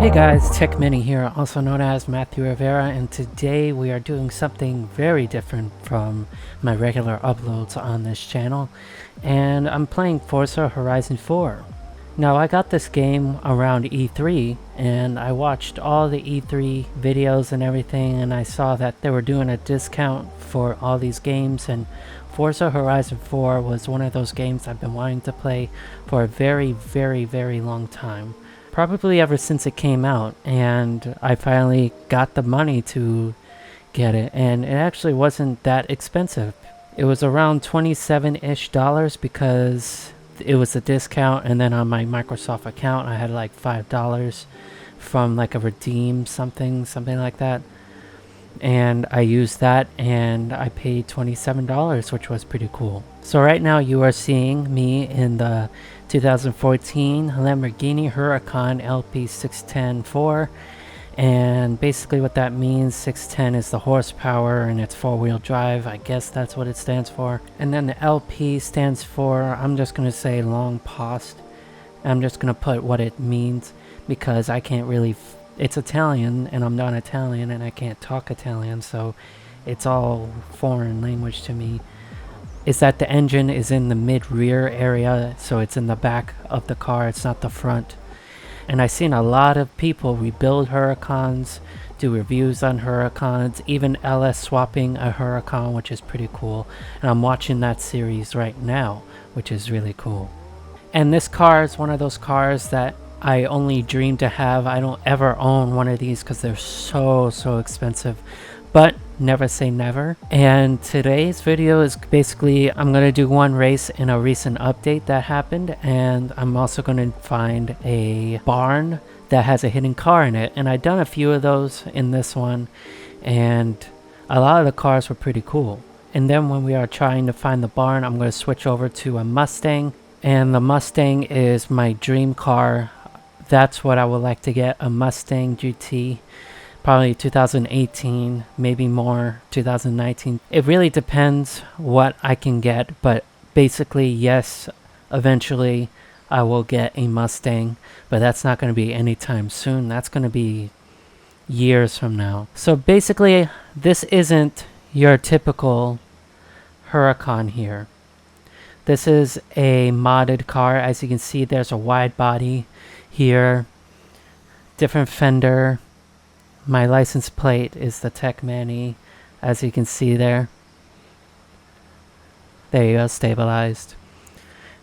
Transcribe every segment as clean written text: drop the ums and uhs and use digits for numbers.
Hey guys, Tech Mini here, also known as Matthew Rivera, and today we are doing something very different from my regular uploads on this channel, and I'm playing Forza Horizon 4. Now I got this game around E3, and I watched all the E3 videos and everything, and I saw that they were doing a discount for all these games, and Forza Horizon 4 was one of those games I've been wanting to play for a very long time. Probably ever since it came out, and I finally got the money to get it, and it actually wasn't that expensive. It was around 27-ish dollars because it was a discount, and then on my Microsoft account I had like $5 from like a redeem something like that, and I used that and I paid $27, which was pretty cool. So right now you are seeing me in the 2014 Lamborghini Huracan LP6104, and basically what that means, 610 is the horsepower and it's four-wheel drive. I guess that's what it stands for. And then the LP stands for, I'm just gonna say long past. I'm just gonna put what it means because I can't really it's Italian and I'm not Italian and I can't talk Italian, so it's all foreign language to me. Is that the engine is in the mid-rear area, so it's in the back of the car, it's not the front. And I've seen a lot of people rebuild Huracans, do reviews on Huracans, even LS swapping a Huracan, which is pretty cool. And I'm watching that series right now, which is really cool. And this car is one of those cars that I only dream to have. I don't ever own one of these because they're so expensive. But never say never. And today's video is basically I'm going to do one race in a recent update that happened, and I'm also going to find a barn that has a hidden car in it, and I've done a few of those in this one, and a lot of the cars were pretty cool. And then when we are trying to find the barn, I'm going to switch over to a Mustang, and the Mustang is my dream car. That's what I would like to get, a Mustang GT. Probably 2018, maybe more 2019. It really depends what I can get, but basically yes, eventually I will get a Mustang, but that's not going to be anytime soon. That's going to be years from now. So basically this isn't your typical Huracan here. This is a modded car. As you can see, there's a wide body here, different fender. My license plate is the Tech Mini, as you can see there. There you go, stabilized.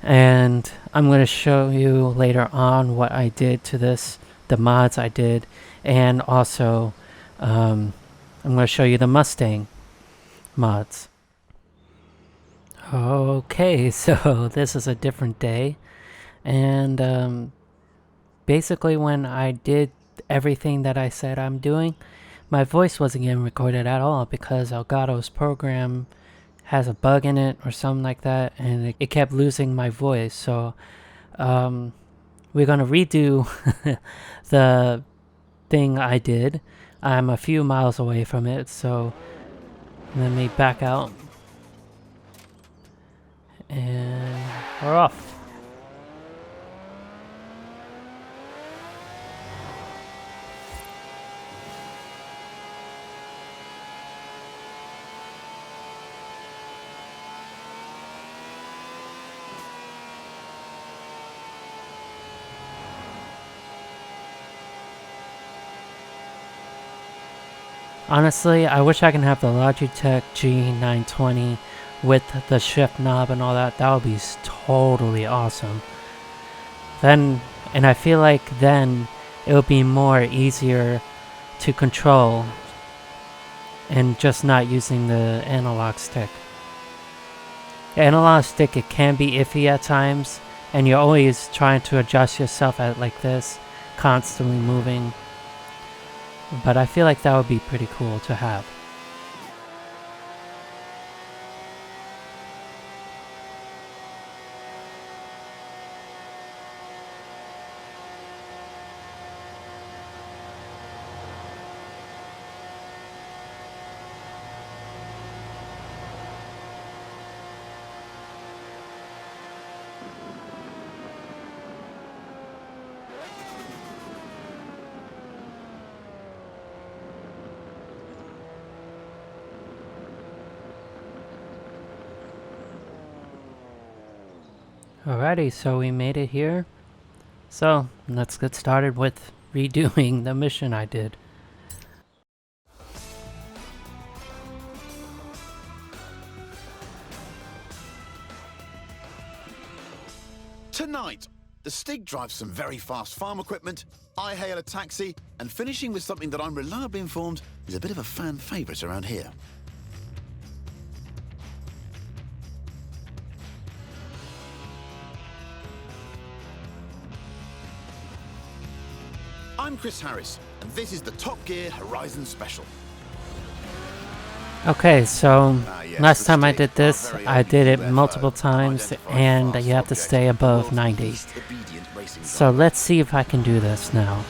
And I'm going to show you later on what I did to this, the mods I did, and also I'm going to show you the Mustang mods. Okay, so this is a different day, and basically when I did everything that I said I'm doing, my voice wasn't getting recorded at all because Elgato's program has a bug in it or something like that, and it kept losing my voice. So we're gonna redo the thing I did. I'm a few miles away from it, so let me back out and we're off. Honestly, I wish I can have the Logitech G920 with the shift knob and all that. That would be totally awesome. Then, and I feel like then it would be more easier to control and just not using the analog stick. The analog stick, it can be iffy at times, and you're always trying to adjust yourself at like this, constantly moving. But I feel like that would be pretty cool to have. Alrighty, so we made it here. So let's get started with redoing the mission I did. Tonight, the Stig drives some very fast farm equipment, I hail a taxi, and finishing with something that I'm reliably informed is a bit of a fan favourite around here. I'm Chris Harris, and this is the Top Gear Horizon Special. Okay, so Yes, last time I Stig, did this, our very I own did it UFO, multiple times, unidentified and fast you have to object, stay the above world's 90. least obedient racing So driver. let's see if I can do this now.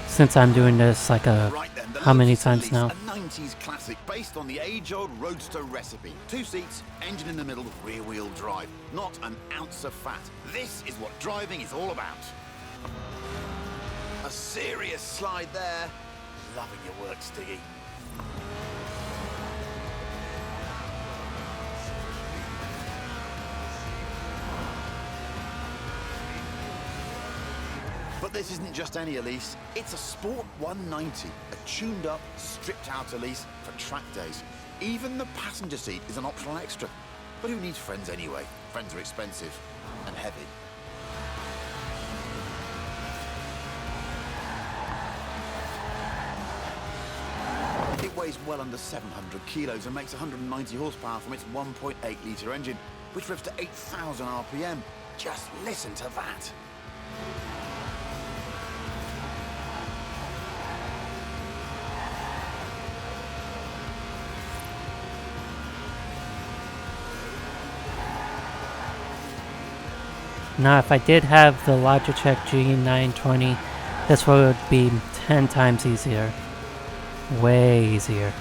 Since I'm doing this like Right then, the how many Lotus times Elise, now? A 90s classic based on the age-old roadster recipe. 2 seats, engine in the middle, rear-wheel drive. Not an ounce of fat. This is what driving is all about. A serious slide there. Loving your work, Stiggy. But this isn't just any Elise, it's a Sport 190, a tuned-up, stripped-out Elise for track days. Even the passenger seat is an optional extra. But who needs friends anyway? Friends are expensive and heavy. It weighs well under 700 kilos and makes 190 horsepower from its 1.8-litre engine, which revs to 8,000 RPM. Just listen to that. Now if I did have the Logitech G920, this would be 10 times easier. Way easier.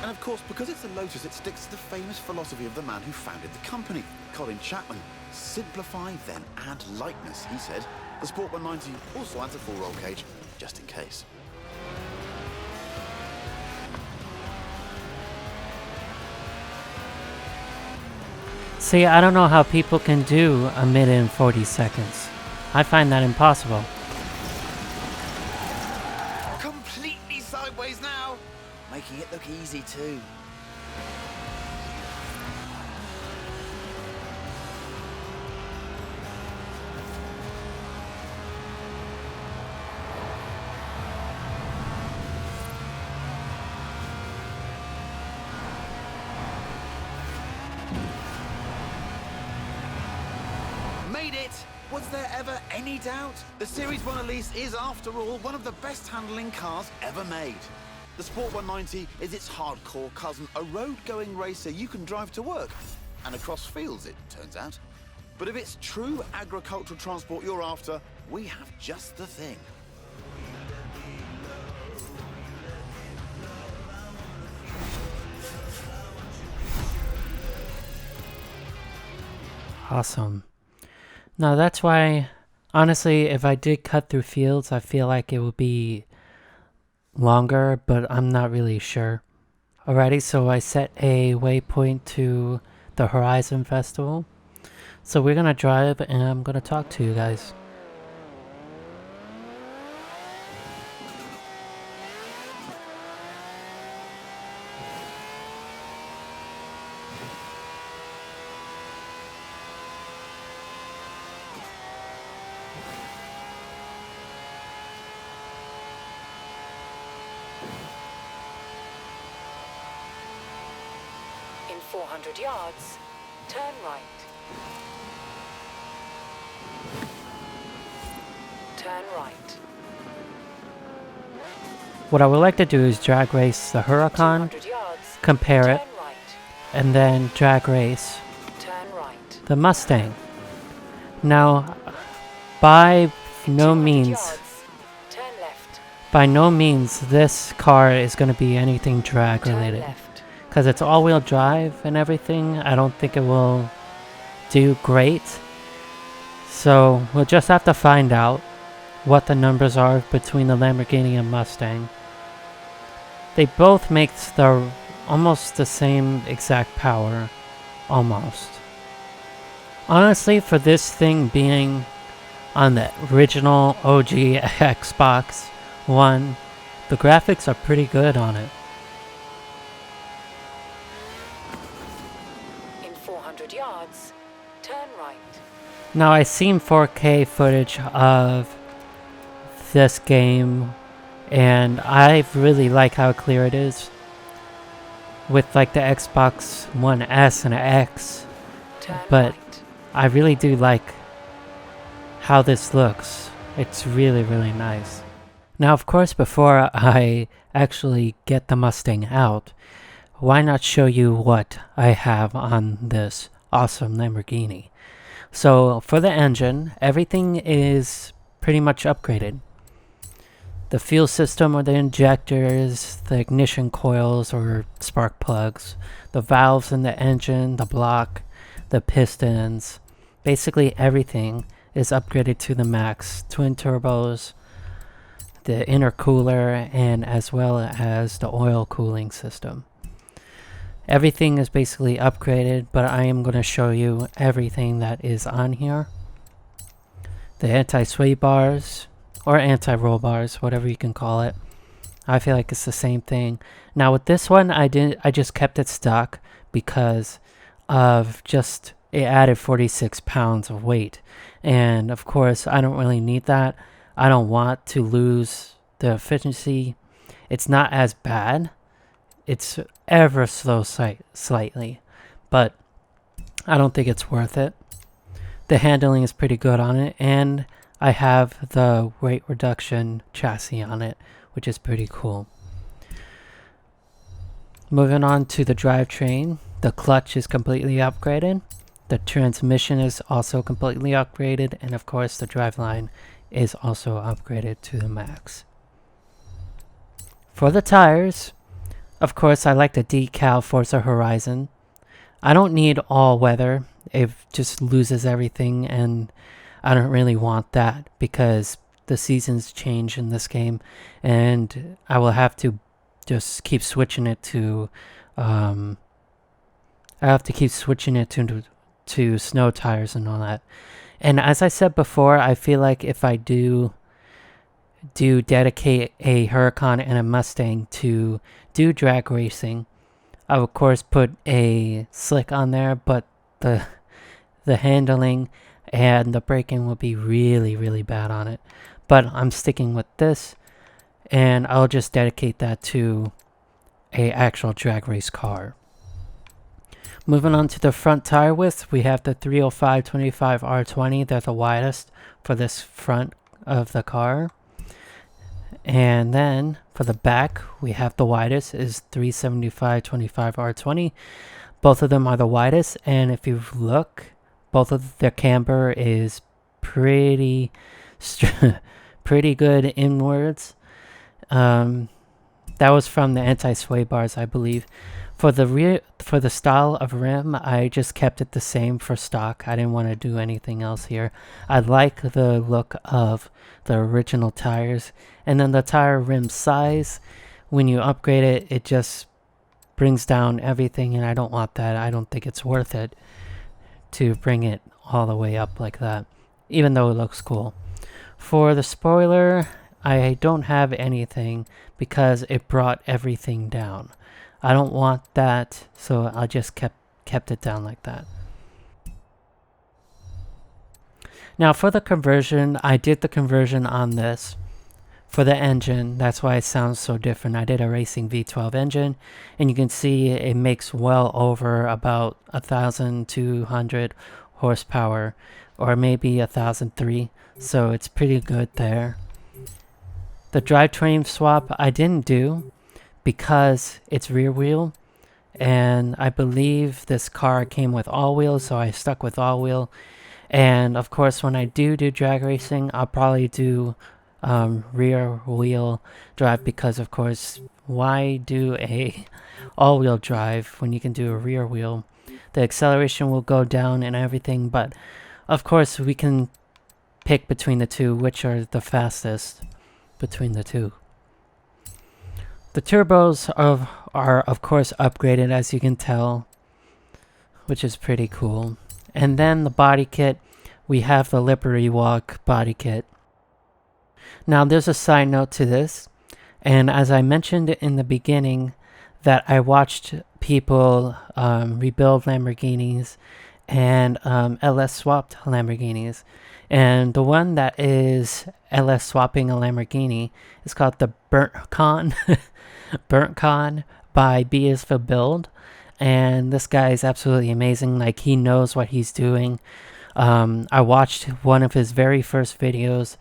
And of course, because it's a Lotus, it sticks to the famous philosophy of the man who founded the company, Colin Chapman. Simplify, then add lightness, he said. The Sport 190 also adds a full roll cage, just in case. See, I don't know how people can do a minute and 40 seconds. I find that impossible. Completely sideways now, making it look easy too. Made it! Was there ever any doubt? The Series 1 Elise is, after all, one of the best handling cars ever made. The Sport 190 is its hardcore cousin, a road-going racer you can drive to work. And across fields, it turns out. But if it's true agricultural transport you're after, we have just the thing. Awesome. Now that's why, honestly, if I did cut through fields, I feel like it would be longer, but I'm not really sure. Alrighty, so I set a waypoint to the Horizon Festival. So we're gonna drive and I'm gonna talk to you guys. In 400 yards, turn right. Turn right. What I would like to do is drag race the Huracan, 200 yards, compare turn it, right. and then drag race Turn right. the Mustang. Now, by no 200 means, yards, turn left. by no means this car is going to be anything drag Turn related. left. Because it's all-wheel drive and everything, I don't think it will do great. So we'll just have to find out. what the numbers are between the Lamborghini and Mustang. They both make almost the same exact power, almost. Honestly, for this thing being on the original OG Xbox One, the graphics are pretty good on it. In 400 yards, turn right. Now, I've seen 4K footage of this game, and I really like how clear it is. With like the Xbox One S and X, Turn but right. I really do like how this looks. It's really, really nice. Now, of course, before I actually get the Mustang out, why not show you what I have on this awesome Lamborghini? So, for the engine, everything is pretty much upgraded. The fuel system or the injectors, the ignition coils or spark plugs, the valves in the engine, the block, the pistons, basically everything is upgraded to the max. Twin turbos, the intercooler, and as well as the oil cooling system. Everything is basically upgraded, but I am going to show you everything that is on here. The anti-sway bars, or anti-roll bars, whatever you can call it. I feel like it's the same thing. Now with this one, I just kept it stock because of just it added 46 pounds of weight. And of course, I don't really need that. I don't want to lose the efficiency. It's not as bad. It's ever so slightly, but I don't think it's worth it. The handling is pretty good on it, and I have the weight reduction chassis on it, which is pretty cool. Moving on to the drivetrain, the clutch is completely upgraded. The transmission is also completely upgraded, and of course the driveline is also upgraded to the max. For the tires, of course I like the decal Forza Horizon. I don't need all weather. It just loses everything, and I don't really want that because the seasons change in this game, and I will have to just keep switching it to to snow tires and all that. And as I said before, I feel like if I do dedicate a Huracan and a Mustang to do drag racing, I would of course put a slick on there, but the handling and the braking will be really, really bad on it. But I'm sticking with this, and I'll just dedicate that to a actual drag race car. Moving on to the front tire width, we have the 305/25 R20. They're the widest for this front of the car. And then for the back, we have the widest is 375/25 R20. Both of them are the widest, and if you look, both of their camber is pretty good inwards. That was from the anti-sway bars, I believe. For the style of rim, I just kept it the same for stock. I didn't want to do anything else here. I like the look of the original tires, and then the tire rim size. When you upgrade it, it just brings down everything, and I don't want that. I don't think it's worth it to bring it all the way up like that, even though it looks cool. For the spoiler, I don't have anything because it brought everything down. I don't want that, so I just kept it down like that. Now for the conversion, I did the conversion on this. For the engine, that's why it sounds so different. I did a racing V12 engine, and you can see it makes well over about 1,200 horsepower, or maybe 1,003, so it's pretty good there. The drivetrain swap I didn't do because it's rear wheel, and I believe this car came with all wheel, so I stuck with all wheel. And of course, when I do drag racing, I'll probably do rear wheel drive, because of course, why do a all wheel drive when you can do a rear wheel? The acceleration will go down and everything, but of course we can pick between the two which are the fastest between the two. The turbos are of course upgraded, as you can tell, which is pretty cool. And then the body kit, we have the Liberty Walk body kit. Now there's a side note to this, and as I mentioned in the beginning, that I watched people rebuild Lamborghinis and LS swapped Lamborghinis. And the one that is LS swapping a Lamborghini is called the Burnt Con by B is for Build. And this guy is absolutely amazing. Like, he knows what he's doing. I watched one of his very first videos.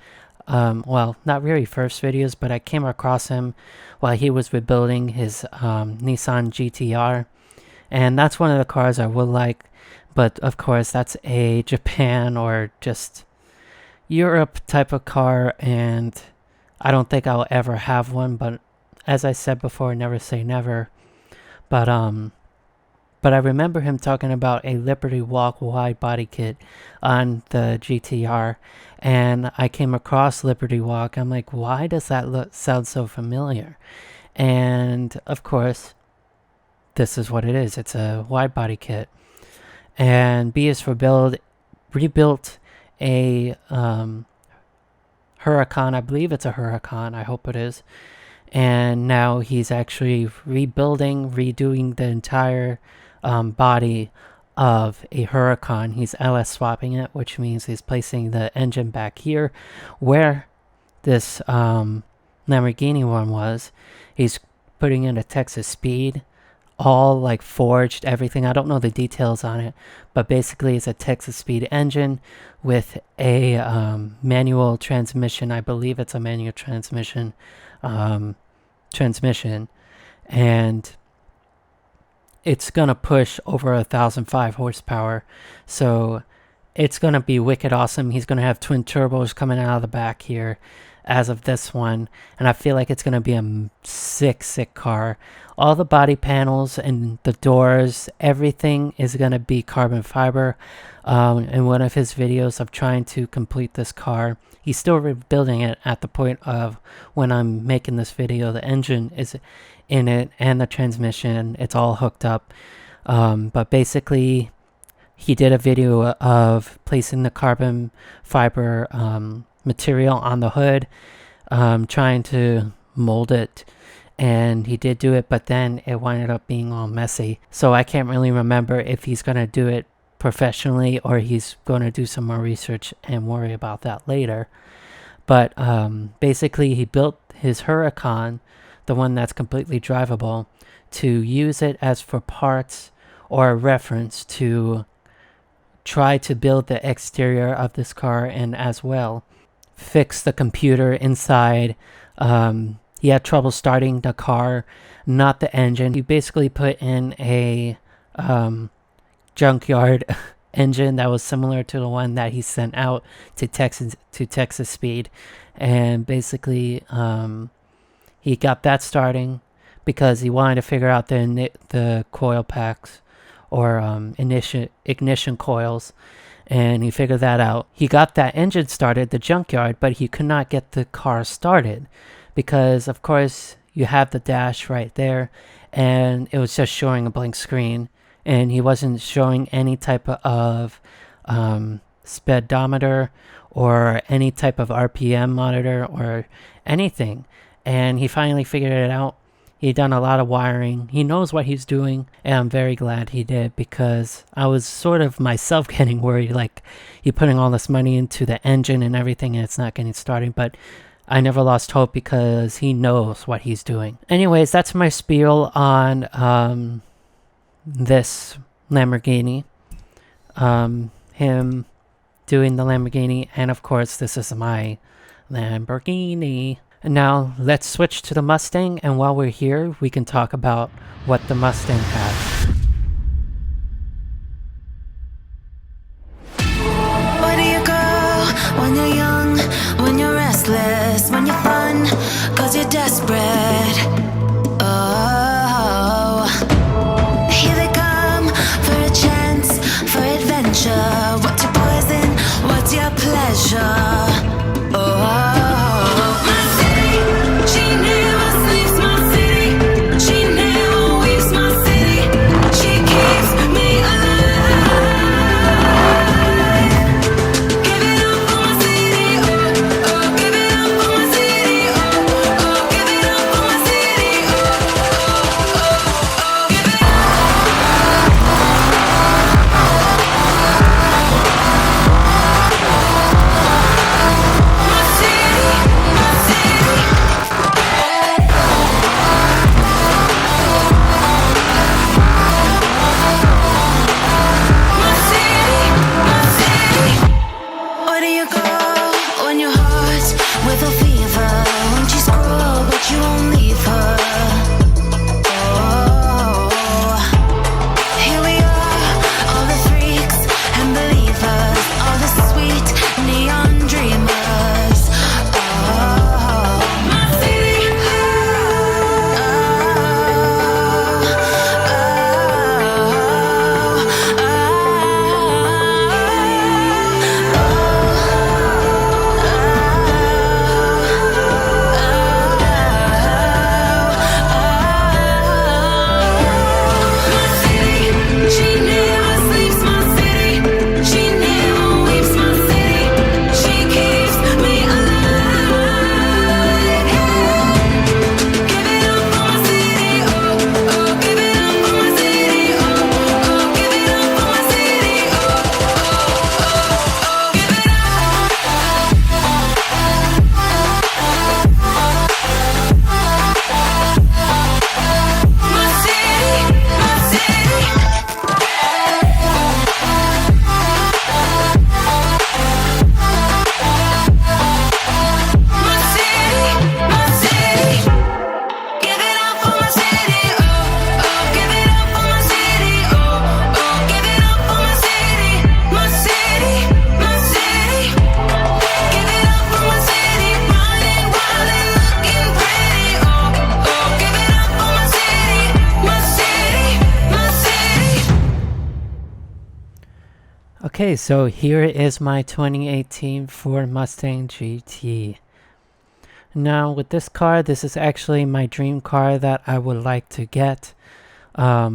Well, not very first videos, but I came across him while he was rebuilding his Nissan GTR. And that's one of the cars I would like. But of course, that's a Japan or just Europe type of car, and I don't think I'll ever have one. But as I said before, never say never. But I remember him talking about a Liberty Walk wide body kit on the GTR, and I came across Liberty Walk. I'm like, why does that sound so familiar? And of course, this is what it is. It's a wide body kit. And B is for Build rebuilt a Huracan. I believe it's a Huracan. I hope it is. And now he's actually redoing the entire body of a Huracan. He's LS swapping it, which means he's placing the engine back here where this Lamborghini one was. He's putting in a Texas Speed, all like forged, everything. I don't know the details on it, but basically it's a Texas Speed engine with a manual transmission. I believe it's a manual transmission. And it's gonna push over 1,005 horsepower, so it's gonna be wicked awesome. He's gonna have twin turbos coming out of the back here as of this one, and I feel like it's gonna be a sick car. All the body panels and the doors, everything is gonna be carbon fiber. In one of his videos of trying to complete this car, he's still rebuilding it at the point of when I'm making this video. The engine is in it and the transmission, it's all hooked up. But basically, he did a video of placing the carbon fiber material on the hood, trying to mold it, and he did do it, but then it wound up being all messy. So I can't really remember if he's going to do it professionally or he's going to do some more research and worry about that later. But basically, he built his Huracan, the one that's completely drivable, to use it as for parts or a reference to try to build the exterior of this car, and as well fix the computer inside. He had trouble starting the car, not the engine. He basically put in a junkyard engine that was similar to the one that he sent out to Texas Speed, and basically he got that starting because he wanted to figure out the coil packs or ignition coils, and he figured that out. He got that engine started, the junkyard, but he could not get the car started because, of course, you have the dash right there, and it was just showing a blank screen, and he wasn't showing any type of speedometer or any type of RPM monitor or anything. And he finally figured it out. He'd done a lot of wiring. He knows what he's doing, and I'm very glad he did, because I was sort of myself getting worried, like, you're putting all this money into the engine and everything and it's not getting started. But I never lost hope because he knows what he's doing. Anyways, that's my spiel on this Lamborghini. Him doing the Lamborghini, and of course this is my Lamborghini. Now let's switch to the Mustang, and while we're here we can talk about what the Mustang has. Where do you go when you're young, when you're restless, when you're fun, cause you're desperate? Oh, here they come for a chance, for adventure. What's your poison? What's your pleasure? Okay, so here is my 2018 Ford Mustang GT. Now with this car, this is actually my dream car that I would like to get. A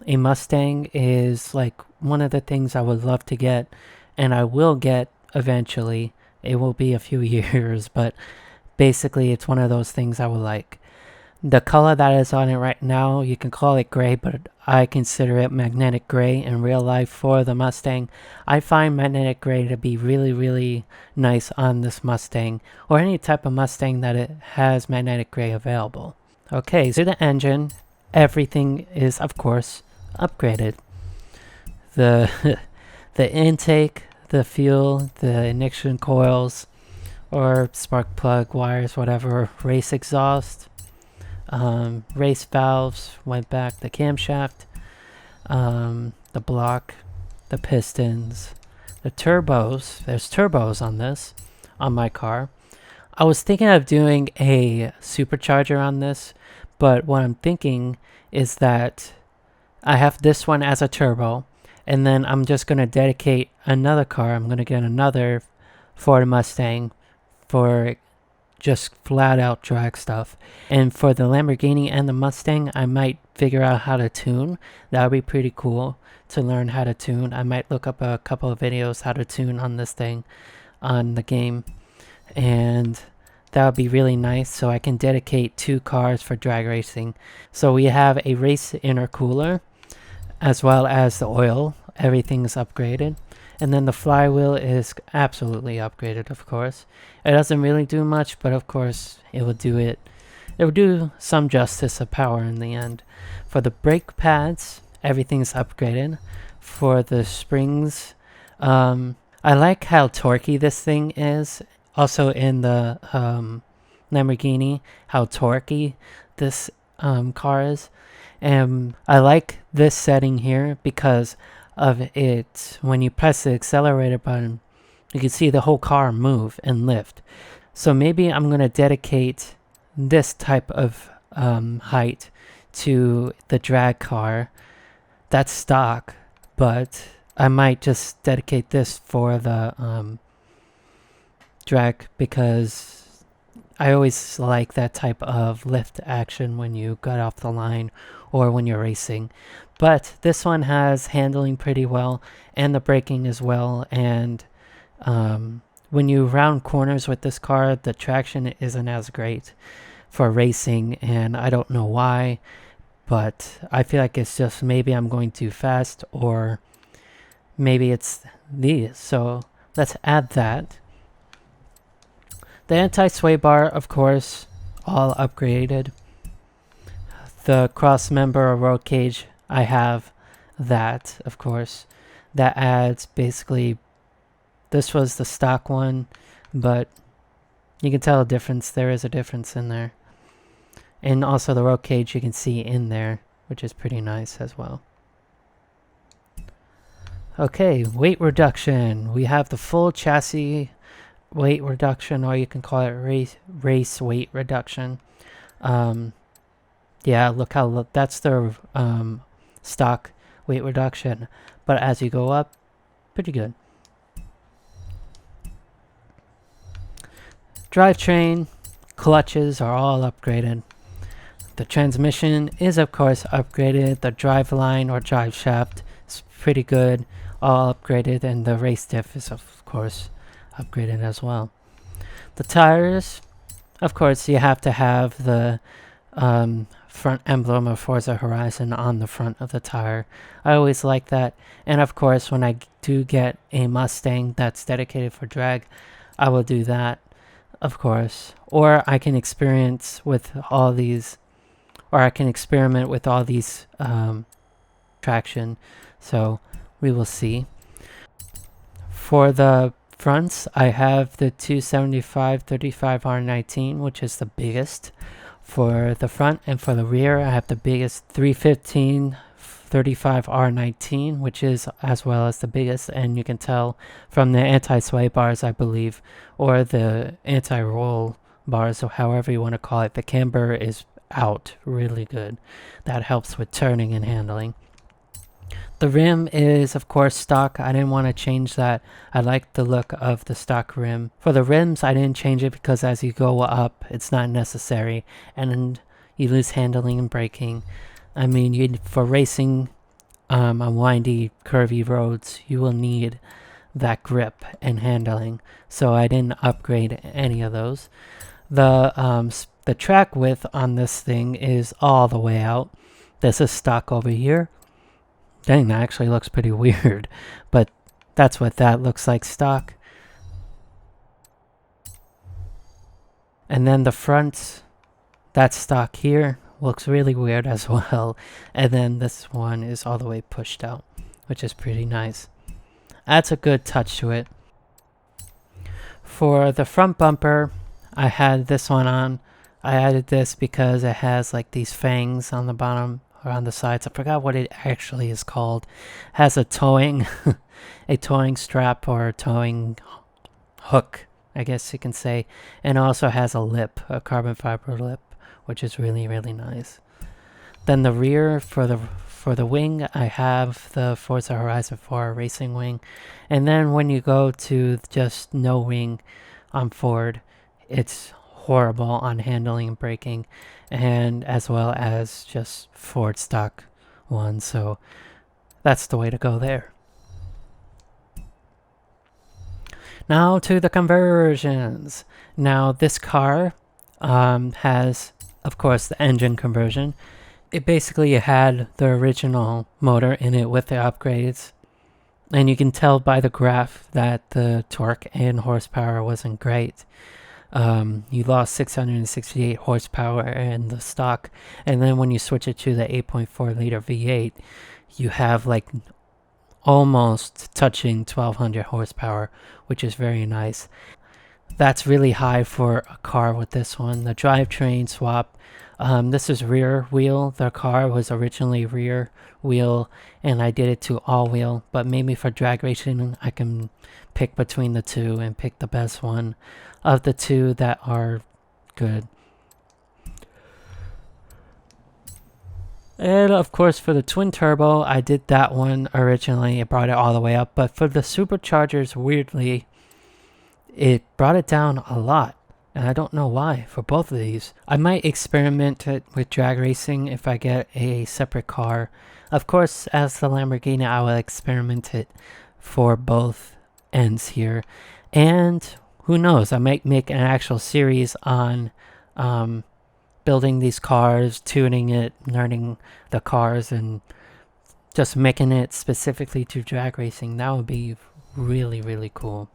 Mustang is like one of the things I would love to get, and I will get eventually. It will be a few years, but basically it's one of those things I would like. The color that is on it right now, you can call it gray, but I consider it magnetic gray in real life for the Mustang. I find magnetic gray to be really, really nice on this Mustang, or any type of Mustang that it has magnetic gray available. Okay, so the engine, everything is, of course, upgraded. The the intake, the fuel, the ignition coils, or spark plug wires, whatever, race exhaust, race valves, went back, the camshaft, the block, the pistons, the turbos. There's turbos on this, on my car. I was thinking of doing a supercharger on this, but what I'm thinking is that I have this one as a turbo, and then I'm just going to dedicate another car. I'm going to get another Ford Mustang for just flat out drag stuff. And for the Lamborghini and the Mustang, I might figure out how to tune. That would be pretty cool to learn how to tune. I might look up a couple of videos how to tune on this thing on the game, and that would be really nice, so I can dedicate 2 cars for drag racing. So we have a race intercooler as well as the oil. Everything's upgraded. And then the flywheel is absolutely upgraded, of course. It doesn't really do much, but of course it will do it. It will do some justice of power in the end. For the brake pads, everything's upgraded. For the springs, I like how torquey this thing is. Also in the Lamborghini, how torquey this car is. And I like this setting here because of it. When you press the accelerator button, you can see the whole car move and lift. So maybe I'm going to dedicate this type of height to the drag car. That's stock, but I might just dedicate this for the drag, because I always like that type of lift action when you get off the line or when you're racing. But this one has handling pretty well, and the braking as well. And when you round corners with this car, the traction isn't as great for racing, and I don't know why, but I feel like it's just maybe I'm going too fast, or maybe it's these. So let's add that. The anti-sway bar, of course, all upgraded. The cross member or roll cage, I have that, of course. That adds basically, this was the stock one, but you can tell a difference. There is a difference in there. And also the roll cage you can see in there, which is pretty nice as well. Okay, weight reduction. We have the full chassis weight reduction, or you can call it race weight reduction. Yeah, look, that's the stock weight reduction, but as you go up, pretty good. Drivetrain, clutches are all upgraded. The transmission is of course upgraded. The drive line or drive shaft is pretty good, all upgraded, and the race diff is of course upgraded as well. The tires, of course, you have to have the front emblem of Forza Horizon on the front of the tire. I always like that. And of course, when I do get a Mustang that's dedicated for drag, I will do that, of course. Or I can experience with all these, or I can experiment with all these traction. So we will see. For the fronts, I have the 275 35R19, which is the biggest for the front, and for the rear I have the biggest 315 35R19, which is as well as the biggest, and you can tell from the anti-sway bars, I believe, or the anti-roll bars, or however you want to call it. The camber is out really good. That helps with turning and handling. The rim is, of course, stock. I didn't want to change that. I like the look of the stock rim. For the rims, I didn't change it because as you go up, it's not necessary, and you lose handling and braking. I mean, for racing on windy, curvy roads, you will need that grip and handling. So I didn't upgrade any of those. The track width on this thing is all the way out. This is stock over here. Dang, that actually looks pretty weird, but that's what that looks like stock. And then the front, that stock here looks really weird as well. And then this one is all the way pushed out, which is pretty nice. Adds a good touch to it. For the front bumper, I had this one on. I added this because it has like these fangs on the bottom or on the sides. I forgot what it actually is called. It has a towing a towing strap or a towing hook, I guess you can say, and also has a lip, a carbon fiber lip, which is really, really nice. Then the rear for the wing, I have the Forza Horizon 4 racing wing, and then when you go to just no wing on Ford, it's horrible on handling and braking, and as well as just Ford stock one. So that's the way to go there. Now to the conversions. Now this car has, of course, the engine conversion. It basically had the original motor in it with the upgrades. And you can tell by the graph that the torque and horsepower wasn't great. You lost 668 horsepower in the stock. And then when you switch it to the 8.4 liter V8, you have like almost touching 1200 horsepower, which is very nice. That's really high for a car with this one. The drivetrain swap, this is rear wheel. The car was originally rear wheel, and I did it to all wheel, but maybe for drag racing I can pick between the two and pick the best one of the two that are good. And of course for the twin turbo, I did that one originally. It brought it all the way up, but for the superchargers, weirdly, it brought it down a lot. And I don't know why for both of these. I might experiment it with drag racing if I get a separate car. Of course, as the Lamborghini, I will experiment it for both ends here. And who knows, I might make an actual series on building these cars, tuning it, learning the cars, and just making it specifically to drag racing. That would be really, really cool.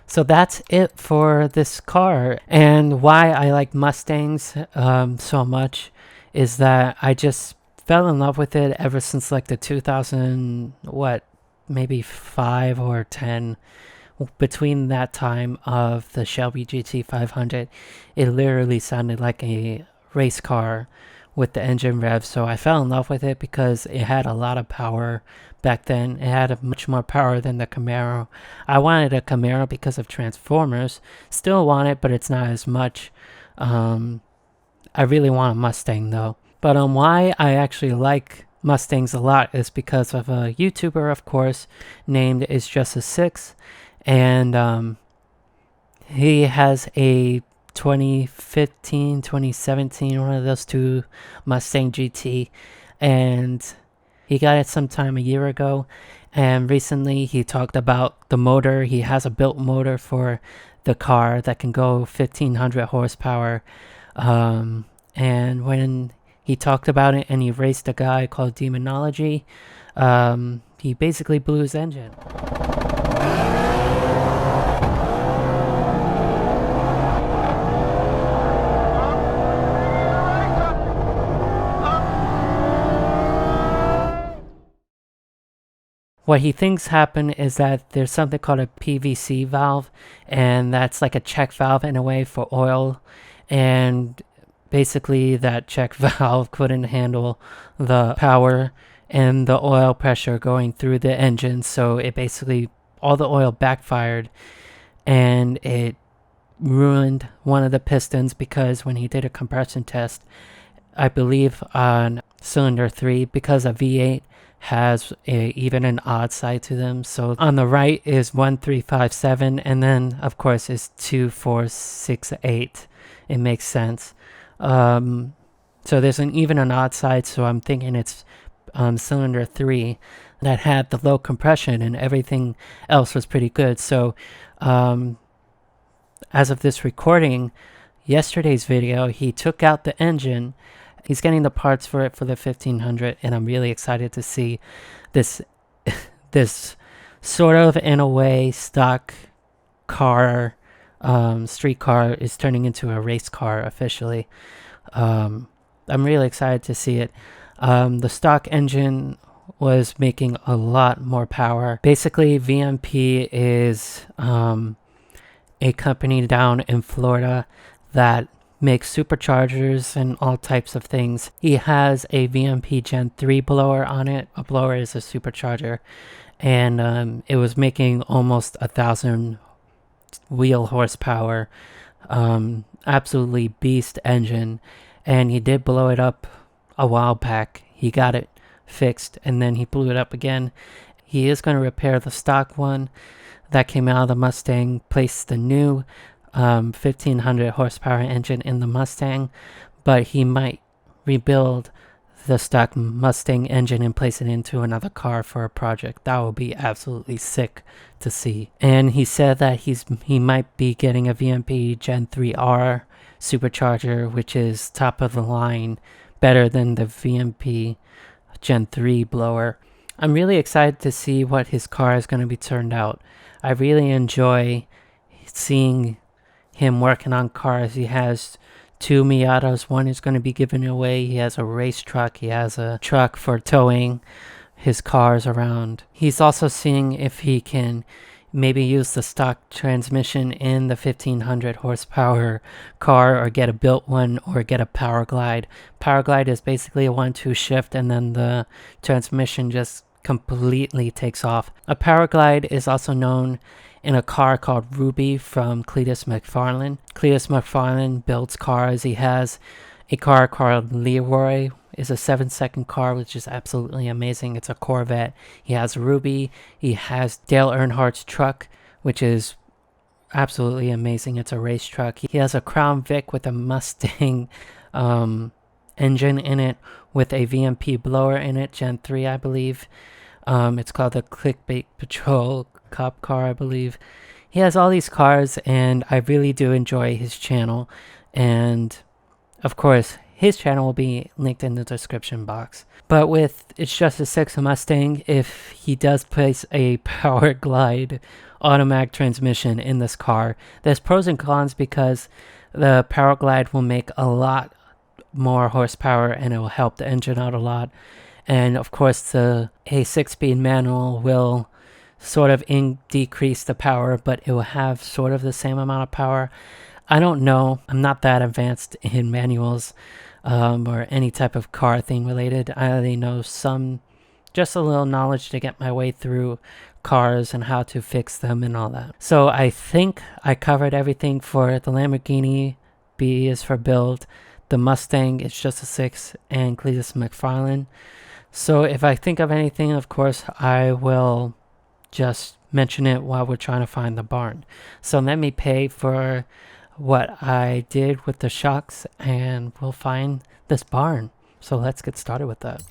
So that's it for this car. And why I like Mustangs so much is that I just fell in love with it ever since like the 2000, maybe 5 or 10. Between that time of the Shelby GT 500, it literally sounded like a race car with the engine rev. So I fell in love with it because it had a lot of power back then. It had much more power than the Camaro. I wanted a Camaro because of Transformers. Still want it, but it's not as much. I really want a Mustang though. But why I actually like Mustangs a lot is because of a YouTuber, of course, named Is Just a Six. And he has a 2015, 2017, one of those two Mustang GT, and he got it sometime a year ago. And recently he talked about the motor. He has a built motor for the car that can go 1500 horsepower. And when he talked about it and he raced a guy called Demonology, he basically blew his engine. What he thinks happened is that there's something called a PVC valve, and that's like a check valve in a way for oil, and basically that check valve couldn't handle the power and the oil pressure going through the engine, so it basically, all the oil backfired, and it ruined one of the pistons because when he did a compression test, I believe on cylinder 3, because a V8 has even an odd side to them. So on the right is 1, 3, 5, 7, and then of course is 2, 4, 6, 8. It makes sense. So there's even an odd side, so I'm thinking it's cylinder 3 that had the low compression, and everything else was pretty good. So as of this recording, yesterday's video, he took out the engine. He's getting the parts for it for the 1500, and I'm really excited to see this this sort of, in a way, stock car, street car is turning into a race car officially. I'm really excited to see it. The stock engine was making a lot more power. Basically, VMP is a company down in Florida that makes superchargers and all types of things. He has a VMP Gen 3 blower on it. A blower is a supercharger, and it was making almost 1,000 wheel horsepower. Absolutely beast engine, and he did blow it up a while back. He got it fixed, and then he blew it up again. He is going to repair the stock one that came out of the Mustang, place the new 1500 horsepower engine in the Mustang, but he might rebuild the stock Mustang engine and place it into another car for a project. That would be absolutely sick to see. And he said that he might be getting a VMP Gen 3R supercharger, which is top of the line, better than the VMP Gen 3 blower. I'm really excited to see what his car is going to be turned out. I really enjoy seeing him working on cars. He has 2 Miatas. One is going to be given away. He has a race truck. He has a truck for towing his cars around. He's also seeing if he can maybe use the stock transmission in the 1500 horsepower car, or get a built one, or get a power glide. Power glide is basically a 1-2 shift, and then the transmission just completely takes off. A power glide is also known in a car called Ruby from Cletus McFarlane. Cletus McFarlane builds cars. He has a car called Leroy. It's a 7-second car, which is absolutely amazing. It's a Corvette. He has Ruby. He has Dale Earnhardt's truck, which is absolutely amazing. It's a race truck. He has a Crown Vic with a Mustang engine in it, with a VMP blower in it, Gen 3, I believe. It's called the Clickbait Patrol cop car, I believe. He has all these cars, and I really do enjoy his channel. And of course, his channel will be linked in the description box. But with It's Just a 6 Mustang, if he does place a power glide automatic transmission in this car, there's pros and cons, because the power glide will make a lot more horsepower and it will help the engine out a lot. And of course, a 6-speed manual will sort of decrease the power, but it will have sort of the same amount of power. I don't know. I'm not that advanced in manuals or any type of car thing related. I only know just a little knowledge to get my way through cars and how to fix them and all that. So I think I covered everything for the Lamborghini. B is for build. The Mustang, It's Just a 6, and Cletus McFarlane. So if I think of anything, of course, I will just mention it while we're trying to find the barn. So let me pay for what I did with the shocks, and we'll find this barn. So let's get started with that.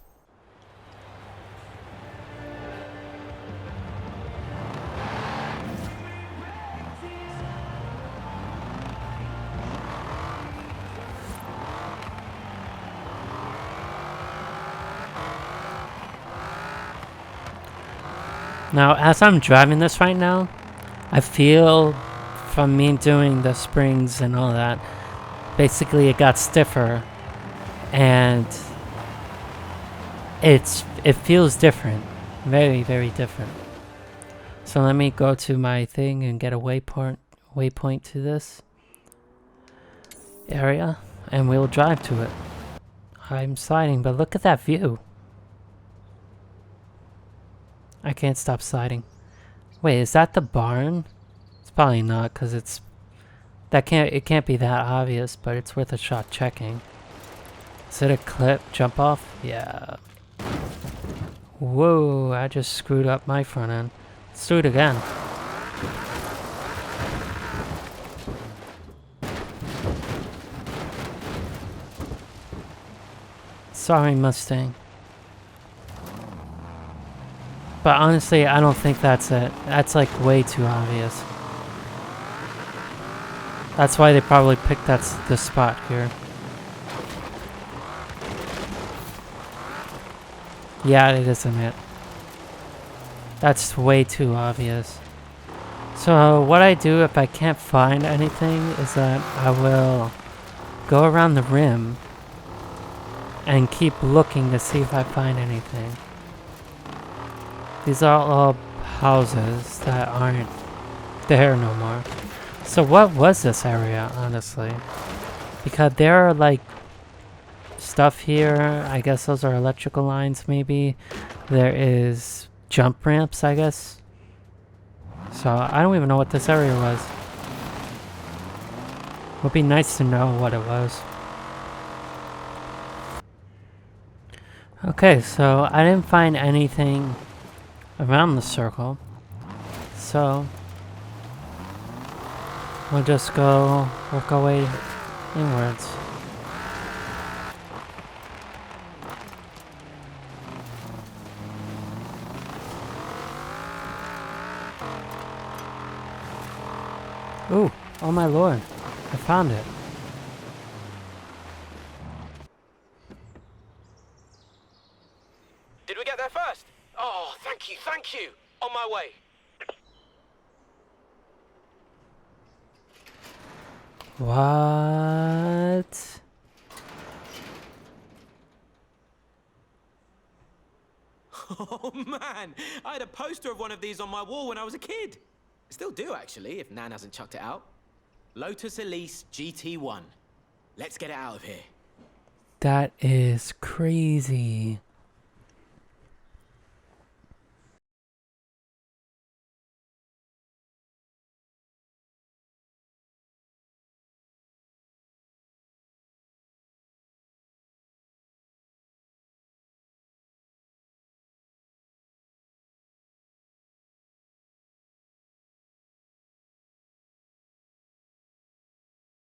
Now, as I'm driving this right now, I feel from me doing the springs and all that, basically it got stiffer, and it feels different. Very, very different. So let me go to my thing and get a waypoint to this area, and we'll drive to it. I'm sliding, but look at that view. I can't stop sliding. Wait, is that the barn? It's probably not, because it can't be that obvious, but it's worth a shot checking. Is it a clip jump off? Yeah. Whoa, I just screwed up my front end. Let's do it again. Sorry, Mustang. But honestly, I don't think that's it. That's like way too obvious. That's why they probably picked the spot here. Yeah, it isn't it. That's way too obvious. So what I do if I can't find anything is that I will go around the rim and keep looking to see if I find anything. These are all houses that aren't there no more. So what was this area, honestly? Because there are like stuff here. I guess those are electrical lines maybe. There is jump ramps, I guess. So I don't even know what this area was. Would be nice to know what it was. Okay, so I didn't find anything around the circle. So we'll just go work our way inwards. Ooh, oh my lord, I found it. Did we get there first? Oh, thank you, thank you. On my way. What? Oh man, I had a poster of one of these on my wall when I was a kid. Still do actually, if Nan hasn't chucked it out. Lotus Elise GT1. Let's get it out of here. That is crazy.